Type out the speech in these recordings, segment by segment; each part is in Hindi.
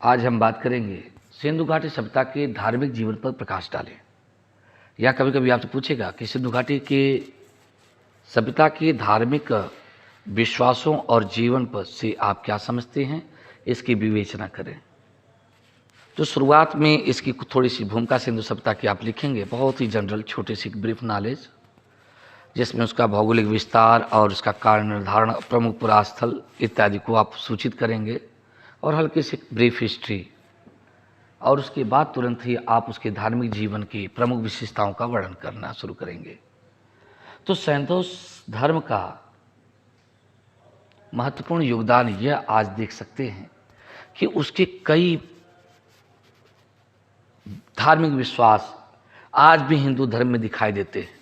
आज हम बात करेंगे सिंधु घाटी सभ्यता के धार्मिक जीवन पर प्रकाश डालें। या कभी कभी आपसे पूछेगा कि सिंधु घाटी के सभ्यता के धार्मिक विश्वासों और जीवन पर से आप क्या समझते हैं, इसकी विवेचना करें। तो शुरुआत में इसकी थोड़ी सी भूमिका सिंधु सभ्यता की आप लिखेंगे, बहुत ही जनरल छोटी सी ब्रीफ नॉलेज, जिसमें उसका भौगोलिक विस्तार और उसका कार्य निर्धारण, प्रमुख पुरास्थल इत्यादि को आप सूचित करेंगे और हल्की सी ब्रीफ हिस्ट्री, और उसके बाद तुरंत ही आप उसके धार्मिक जीवन की प्रमुख विशेषताओं का वर्णन करना शुरू करेंगे। तो सैंधव धर्म का महत्वपूर्ण योगदान यह आज देख सकते हैं कि उसके कई धार्मिक विश्वास आज भी हिंदू धर्म में दिखाई देते हैं,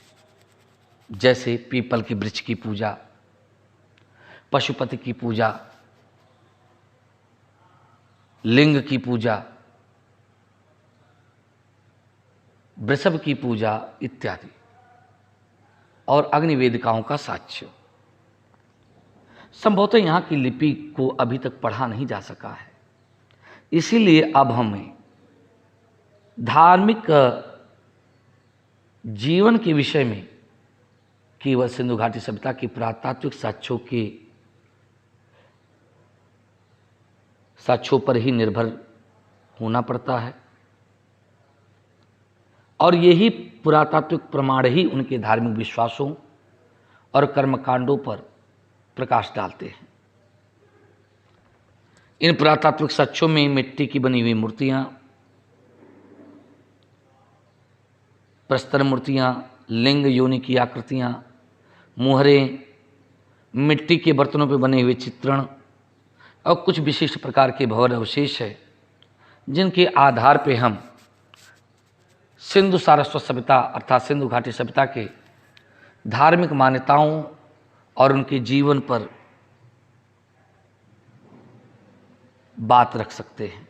जैसे पीपल के वृक्ष की पूजा, पशुपति की पूजा, लिंग की पूजा, वृषभ की पूजा इत्यादि, और अग्निवेदिकाओं का साक्ष्य। संभवतः यहाँ की लिपि को अभी तक पढ़ा नहीं जा सका है, इसीलिए अब हमें धार्मिक जीवन के विषय में केवल सिंधु घाटी सभ्यता की पुरातात्विक साक्ष्यों पर ही निर्भर होना पड़ता है, और यही पुरातात्विक प्रमाण ही उनके धार्मिक विश्वासों और कर्मकांडों पर प्रकाश डालते हैं। इन पुरातात्विक साक्ष्यों में मिट्टी की बनी हुई मूर्तियां, प्रस्तर मूर्तियां, लिंग योनि की आकृतियां, मुहरें, मिट्टी के बर्तनों पर बने हुए चित्रण और कुछ विशिष्ट प्रकार के भवन अवशेष है, जिनके आधार पर हम सिंधु सारस्वत सभ्यता अर्थात सिंधु घाटी सभ्यता के धार्मिक मान्यताओं और उनके जीवन पर बात रख सकते हैं।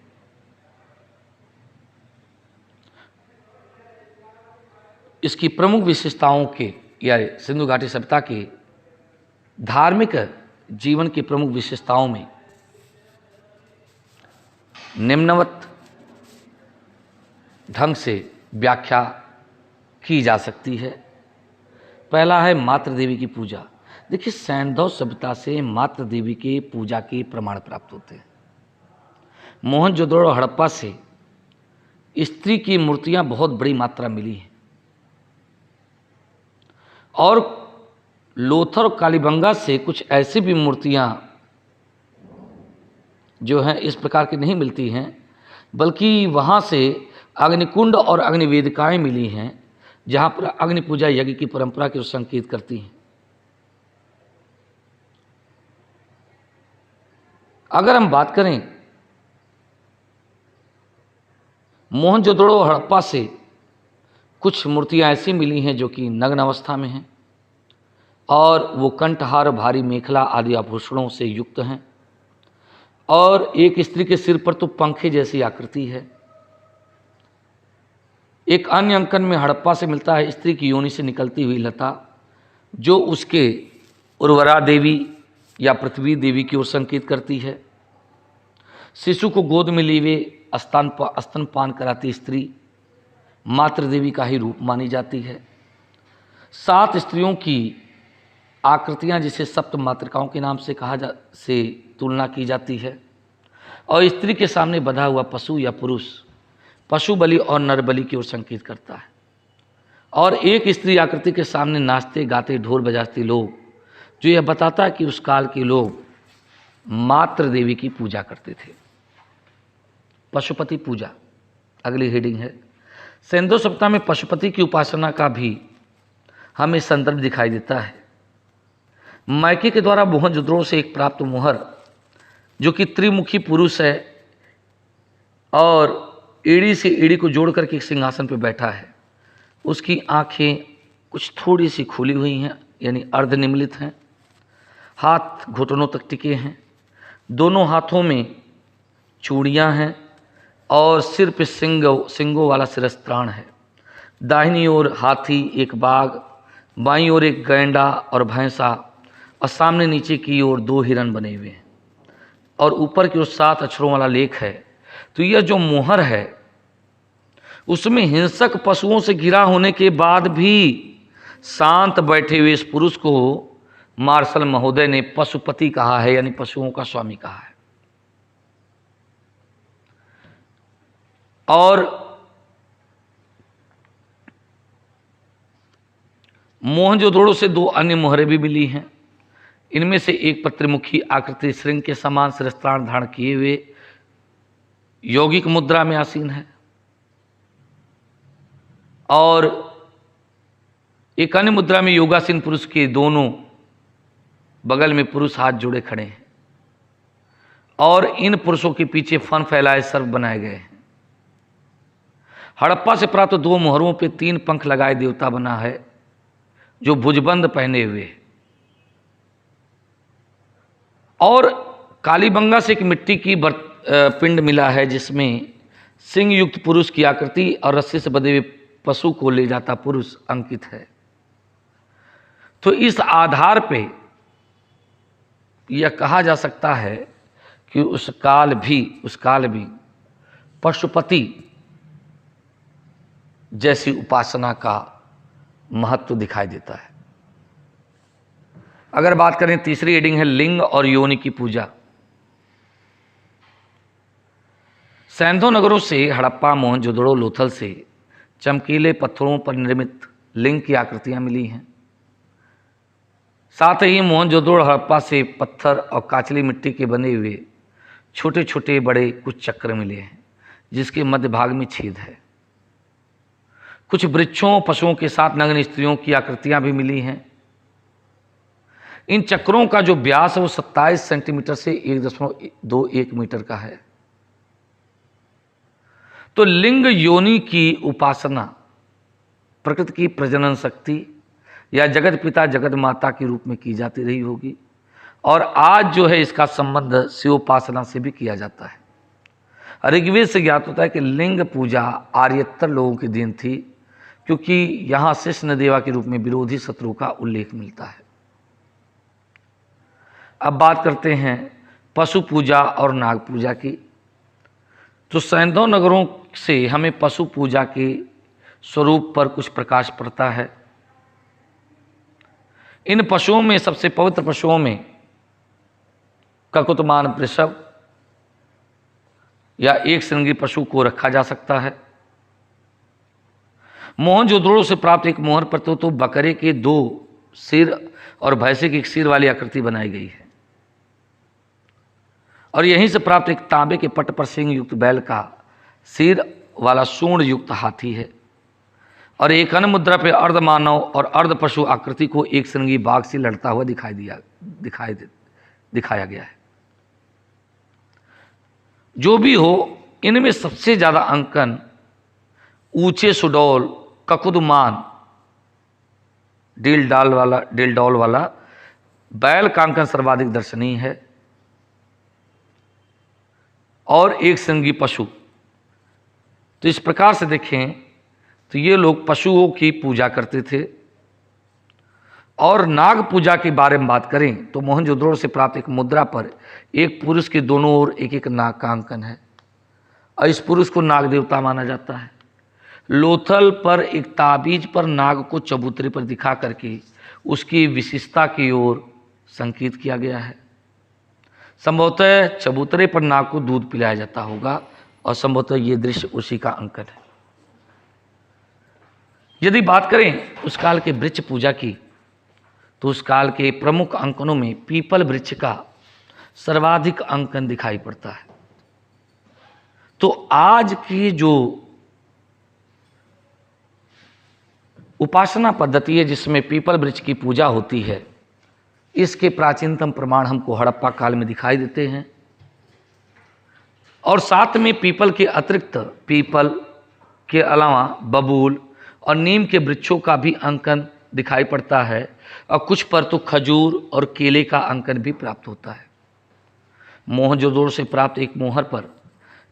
इसकी प्रमुख विशेषताओं के या सिंधु घाटी सभ्यता के धार्मिक जीवन की प्रमुख विशेषताओं में निम्नवत ढंग से व्याख्या की जा सकती है। पहला है मातृ देवी की पूजा। देखिए, सैंधव सभ्यता से मातृ देवी के पूजा के प्रमाण प्राप्त होते हैं। मोहनजोदड़ो और हड़प्पा से स्त्री की मूर्तियां बहुत बड़ी मात्रा मिली हैं, और लोथर और कालीबंगा से कुछ ऐसी भी मूर्तियां जो हैं इस प्रकार की नहीं मिलती हैं, बल्कि वहाँ से अग्निकुंड और अग्निवेदिकाएं मिली हैं, जहाँ पर अग्नि पूजा यज्ञ की परंपरा के संकेत करती हैं। अगर हम बात करें मोहनजोदड़ो और हड़प्पा से कुछ मूर्तियां ऐसी मिली हैं जो कि नग्न अवस्था में हैं, और वो कंठहार, भारी मेखला आदि आभूषणों से युक्त हैं, और एक स्त्री के सिर पर तो पंखे जैसी आकृति है। एक अन्य अंकन में हड़प्पा से मिलता है स्त्री की योनि से निकलती हुई लता, जो उसके उर्वरा देवी या पृथ्वी देवी की ओर संकेत करती है। शिशु को गोद में लिए स्तनपान कराती स्त्री मातृ देवी का ही रूप मानी जाती है। 7 स्त्रियों की आकृतियां, जिसे सप्त मातृकाओं के नाम से तुलना की जाती है, और स्त्री के सामने बंधा हुआ पशु या पुरुष पशु बलि और नर बलि की ओर संकेत करता है, और एक स्त्री आकृति के सामने नाचते गाते ढोल बजाते लोग, जो यह बताता है कि उस काल के लोग मातृ देवी की पूजा करते थे। पशुपति पूजा अगली हेडिंग है। सिंधु सभ्यता में पशुपति की उपासना का भी हमें संदर्भ दिखाई देता है। मैके के द्वारा मोहनजोदड़ो से एक प्राप्त मोहर, जो कि त्रिमुखी पुरुष है और एड़ी से एड़ी को जोड़ करके एक सिंहासन पर बैठा है, उसकी आंखें कुछ थोड़ी सी खुली हुई हैं, यानी अर्धनिमिलित हैं, हाथ घुटनों तक टिके हैं, दोनों हाथों में चूड़ियां हैं, और सिर पे सिंगों वाला शिरस्त्राण है। दाहिनी ओर हाथी, एक बाघ, बाईं ओर एक गैंडा और भैंसा, और सामने नीचे की ओर 2 हिरण बने हुए हैं, और ऊपर की ओर 7 अक्षरों वाला लेख है, तो यह जो मोहर है उसमें हिंसक पशुओं से घिरा होने के बाद भी शांत बैठे हुए इस पुरुष को मार्शल महोदय ने पशुपति कहा है, यानी पशुओं का स्वामी कहा है। और मोहनजोदड़ो से 2 अन्य मोहरें भी मिली हैं। इनमें से एक पर त्रिमुखी आकृति श्रृंग के समान शिरस्त्राण धारण किए हुए यौगिक मुद्रा में आसीन है, और एक अन्य मुद्रा में योगासीन पुरुष के दोनों बगल में पुरुष हाथ जोड़े खड़े हैं, और इन पुरुषों के पीछे फन फैलाए सर्प बनाए गए हैं। हड़प्पा से प्राप्त 2 मोहरों पे 3 पंख लगाए देवता बना है जो भुजबंद पहने हुए है, और कालीबंगा से एक मिट्टी की पिंड मिला है जिसमें सिंह युक्त पुरुष की आकृति और रस्सी से बंधे हुए पशु को ले जाता पुरुष अंकित है। तो इस आधार पे यह कहा जा सकता है कि उस काल भी पशुपति जैसी उपासना का महत्व दिखाई देता है। अगर बात करें, तीसरी हेडिंग है लिंग और योनि की पूजा। सैंधो नगरों से हड़प्पा, मोहनजोदड़ो, लोथल से चमकीले पत्थरों पर निर्मित लिंग की आकृतियां मिली हैं। साथ ही मोहनजोदड़ो, हड़प्पा से पत्थर और काचली मिट्टी के बने हुए छोटे छोटे बड़े कुछ चक्र मिले हैं जिसके मध्य भाग में छेद है। कुछ वृक्षों, पशुओं के साथ नग्न स्त्रियों की आकृतियां भी मिली हैं। इन चक्रों का जो व्यास है वो 27 सेंटीमीटर से 1.21 मीटर का है। तो लिंग योनि की उपासना प्रकृति की प्रजनन शक्ति या जगत पिता जगत माता के रूप में की जाती रही होगी, और आज जो है इसका संबंध शिवोपासना से भी किया जाता है। ऋग्वेद से ज्ञात होता है कि लिंग पूजा आर्यतर लोगों की देन थी, क्योंकि यहाँ शिष्ण देवा के रूप में विरोधी शत्रु का उल्लेख मिलता है। अब बात करते हैं पशु पूजा और नाग पूजा की। तो सैंधव नगरों से हमें पशु पूजा के स्वरूप पर कुछ प्रकाश पड़ता है। इन पशुओं में सबसे पवित्र पशुओं में ककुतमान वृषभ या एक श्रृंगी पशु को रखा जा सकता है। मोहनजोदड़ो से प्राप्त एक मोहर पर तो बकरे के 2 सिर और भैंसे की 1 सिर वाली आकृति बनाई गई है, और यहीं से प्राप्त एक तांबे के पट पर सिंह युक्त बैल का सिर वाला सूंड युक्त हाथी है, और एक अन्य मुद्रा पे अर्ध मानव और अर्ध पशु आकृति को एक श्रृंगी बाघ से लड़ता हुआ दिखाया गया है। जो भी हो, इनमें सबसे ज्यादा अंकन ऊंचे सुडौल ककुदमान डीलडॉल वाला बैल का अंकन सर्वाधिक दर्शनीय है, और एक श्रृंगी पशु। तो इस प्रकार से देखें तो ये लोग पशुओं की पूजा करते थे। और नाग पूजा के बारे में बात करें तो मोहनजोदड़ो से प्राप्त एक मुद्रा पर एक पुरुष के दोनों ओर एक एक नाग का अंकन है, और इस पुरुष को नाग देवता माना जाता है। लोथल पर एक ताबीज पर नाग को चबूतरे पर दिखा करके उसकी विशिष्टता की ओर संकेत किया गया है। संभवतः चबूतरे पर नाग को दूध पिलाया जाता होगा, और संभवतः ये दृश्य उसी का अंकन है। यदि बात करें उस काल के वृक्ष पूजा की, तो उस काल के प्रमुख अंकनों में पीपल वृक्ष का सर्वाधिक अंकन दिखाई पड़ता है। तो आज की जो उपासना पद्धति है जिसमें पीपल वृक्ष की पूजा होती है, इसके प्राचीनतम प्रमाण हमको हड़प्पा काल में दिखाई देते हैं। और साथ में पीपल के अतिरिक्त पीपल के अलावा बबूल और नीम के वृक्षों का भी अंकन दिखाई पड़ता है, और कुछ पर तो खजूर और केले का अंकन भी प्राप्त होता है। मोहनजोदड़ो से प्राप्त एक मोहर पर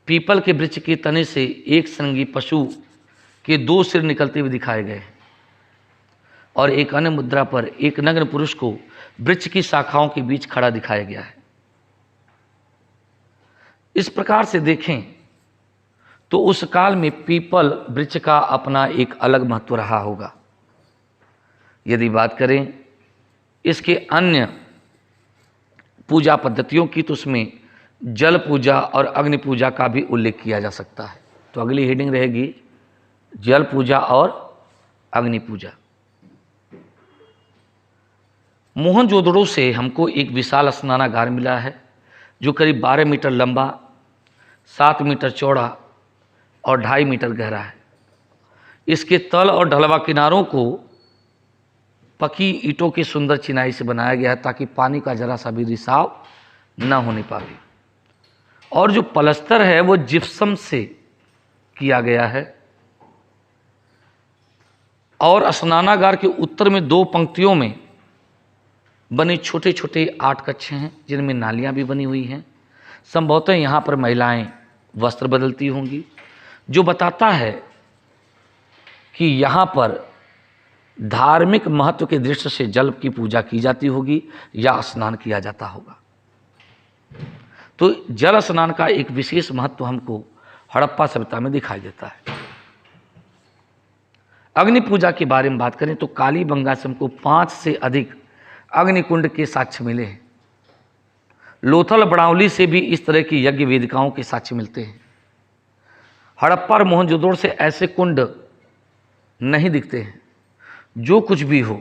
पीपल के वृक्ष के तने से एक श्रृंगी पशु के 2 सिर निकलते हुए दिखाए गए हैं, और एक अन्य मुद्रा पर एक नग्न पुरुष को वृक्ष की शाखाओं के बीच खड़ा दिखाया गया है। इस प्रकार से देखें तो उस काल में पीपल वृक्ष का अपना एक अलग महत्व रहा होगा। यदि बात करें इसके अन्य पूजा पद्धतियों की तो उसमें जल पूजा और अग्नि पूजा का भी उल्लेख किया जा सकता है। तो अगली हेडिंग रहेगी जल पूजा और अग्नि पूजा। मोहनजोदड़ो से हमको एक विशाल स्नानागार मिला है जो करीब 12 मीटर लंबा, 7 मीटर चौड़ा और 2.5 मीटर गहरा है। इसके तल और ढलवा किनारों को पकी ईंटों की सुंदर चिनाई से बनाया गया है ताकि पानी का जरा सा भी रिसाव न होने पावे। और जो पलस्तर है वो जिप्सम से किया गया है। और स्नानागार के उत्तर में 2 पंक्तियों में बने छोटे छोटे 8 कक्ष हैं जिनमें नालियां भी बनी हुई हैं। संभवतः यहाँ पर महिलाएं वस्त्र बदलती होंगी, जो बताता है कि यहाँ पर धार्मिक महत्व के दृष्टि से जल की पूजा की जाती होगी या स्नान किया जाता होगा। तो जल स्नान का एक विशेष महत्व हमको हड़प्पा सभ्यता में दिखाई देता है। अग्नि पूजा के बारे में बात करें तो कालीबंगा से हमको 5 से अधिक अग्निकुंड के साक्ष्य मिले हैं। लोथल बड़ावली से भी इस तरह की यज्ञ वेदिकाओं के साक्ष्य मिलते हैं। हड़प्पा और मोहनजोदड़ो से ऐसे कुंड नहीं दिखते हैं। जो कुछ भी हो,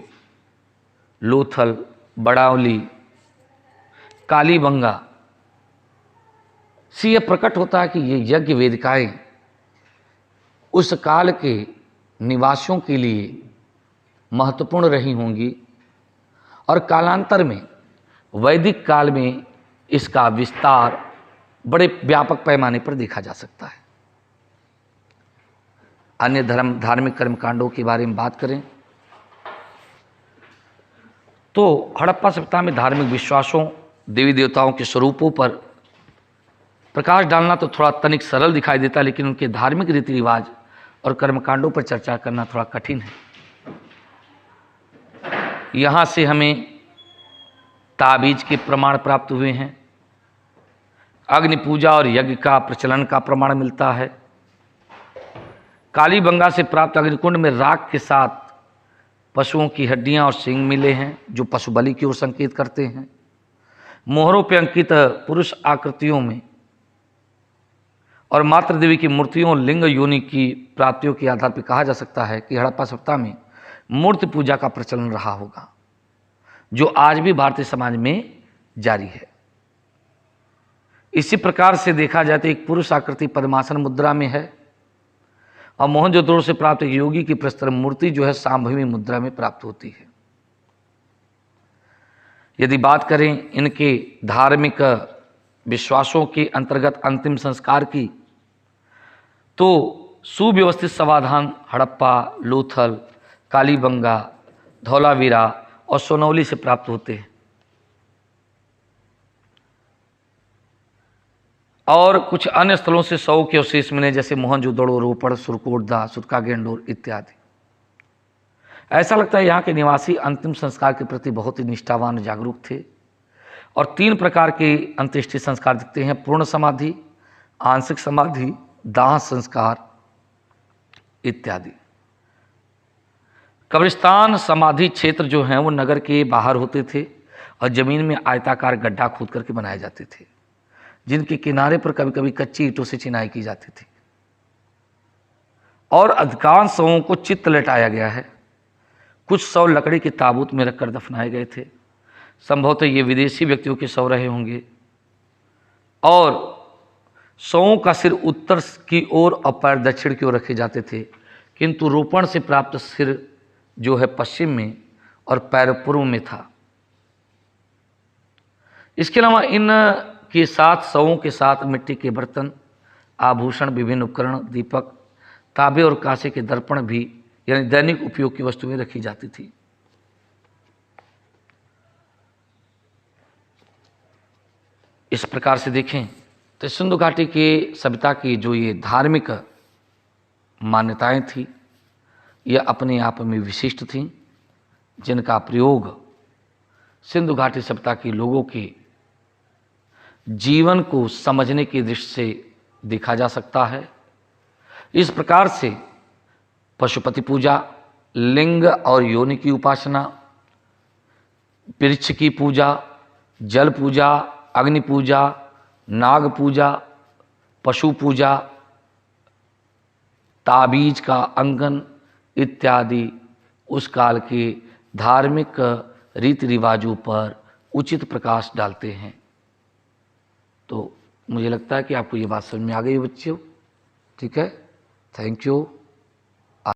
लोथल, बड़ावली, कालीबंगा से यह प्रकट होता है कि ये यज्ञ वेदिकाएं उस काल के निवासियों के लिए महत्वपूर्ण रही होंगी और कालांतर में वैदिक काल में इसका विस्तार बड़े व्यापक पैमाने पर देखा जा सकता है। अन्य धार्मिक कर्मकांडों के बारे में बात करें तो हड़प्पा सभ्यता में धार्मिक विश्वासों, देवी देवताओं के स्वरूपों पर प्रकाश डालना तो थोड़ा तनिक सरल दिखाई देता है, लेकिन उनके धार्मिक रीति रिवाज और कर्मकांडों पर चर्चा करना थोड़ा कठिन है। यहाँ से हमें ताबीज के प्रमाण प्राप्त हुए हैं। अग्नि पूजा और यज्ञ का प्रचलन का प्रमाण मिलता है। कालीबंगा से प्राप्त अग्निकुंड में राख के साथ पशुओं की हड्डियां और सींग मिले हैं जो पशु बलि की ओर संकेत करते हैं। मोहरों पर अंकित पुरुष आकृतियों में और मातृ देवी की मूर्तियों, लिंग योनि की प्राप्तियों के आधार पर कहा जा सकता है कि हड़प्पा सभ्यता में मूर्ति पूजा का प्रचलन रहा होगा, जो आज भी भारतीय समाज में जारी है। इसी प्रकार से देखा जाए तो एक पुरुष आकृति पद्मासन मुद्रा में है और मोहनजोदड़ो से प्राप्त एक योगी की प्रस्तर मूर्ति जो है सांभवी मुद्रा में प्राप्त होती है। यदि बात करें इनके धार्मिक विश्वासों के अंतर्गत अंतिम संस्कार की तो सुव्यवस्थित समाधान हड़प्पा, लोथल, कालीबंगा, धौलावीरा और सोनौली से प्राप्त होते हैं। और कुछ अन्य स्थलों से 100 के अवशेष मिले जैसे मोहनजोदड़ो, रोपड़, सुरकोटदा, सुरका गेंडोर इत्यादि। ऐसा लगता है यहाँ के निवासी अंतिम संस्कार के प्रति बहुत ही निष्ठावान, जागरूक थे। और 3 प्रकार के अंत्येष्टि संस्कार दिखते हैं: पूर्ण समाधि, आंशिक समाधि, दाह संस्कार इत्यादि। कब्रिस्तान समाधि क्षेत्र जो हैं वो नगर के बाहर होते थे और जमीन में आयताकार गड्ढा खोद करके बनाए जाते थे, जिनके किनारे पर कभी कभी कच्ची ईंटों से चिनाई की जाती थी। और अधिकांश शवों को चित्त लटाया गया है। कुछ शव लकड़ी के ताबूत में रखकर दफनाए गए थे। संभवतः ये विदेशी व्यक्तियों के शव रहे होंगे। और शवों का सिर उत्तर की ओर और पैर दक्षिण की ओर रखे जाते थे, किंतु रोपण से प्राप्त सिर जो है पश्चिम में और पैर पूर्व में था। इसके अलावा इन के साथ शवों के साथ मिट्टी के बर्तन, आभूषण, विभिन्न उपकरण, दीपक, तांबे और कांसे के दर्पण भी यानी दैनिक उपयोग की वस्तुएं रखी जाती थी। इस प्रकार से देखें तो सिंधु घाटी के सभ्यता की जो ये धार्मिक मान्यताएं थी यह अपने आप में विशिष्ट थीं, जिनका प्रयोग सिंधु घाटी सभ्यता के लोगों के जीवन को समझने की दृष्टि से देखा जा सकता है। इस प्रकार से पशुपति पूजा, लिंग और योनि की उपासना, वृक्ष की पूजा, जल पूजा, अग्नि पूजा, नाग पूजा, पशु पूजा, ताबीज का अंकन इत्यादि उस काल के धार्मिक रीति रिवाजों पर उचित प्रकाश डालते हैं। तो मुझे लगता है कि आपको ये बात समझ में आ गई बच्चों। ठीक है, थैंक यू।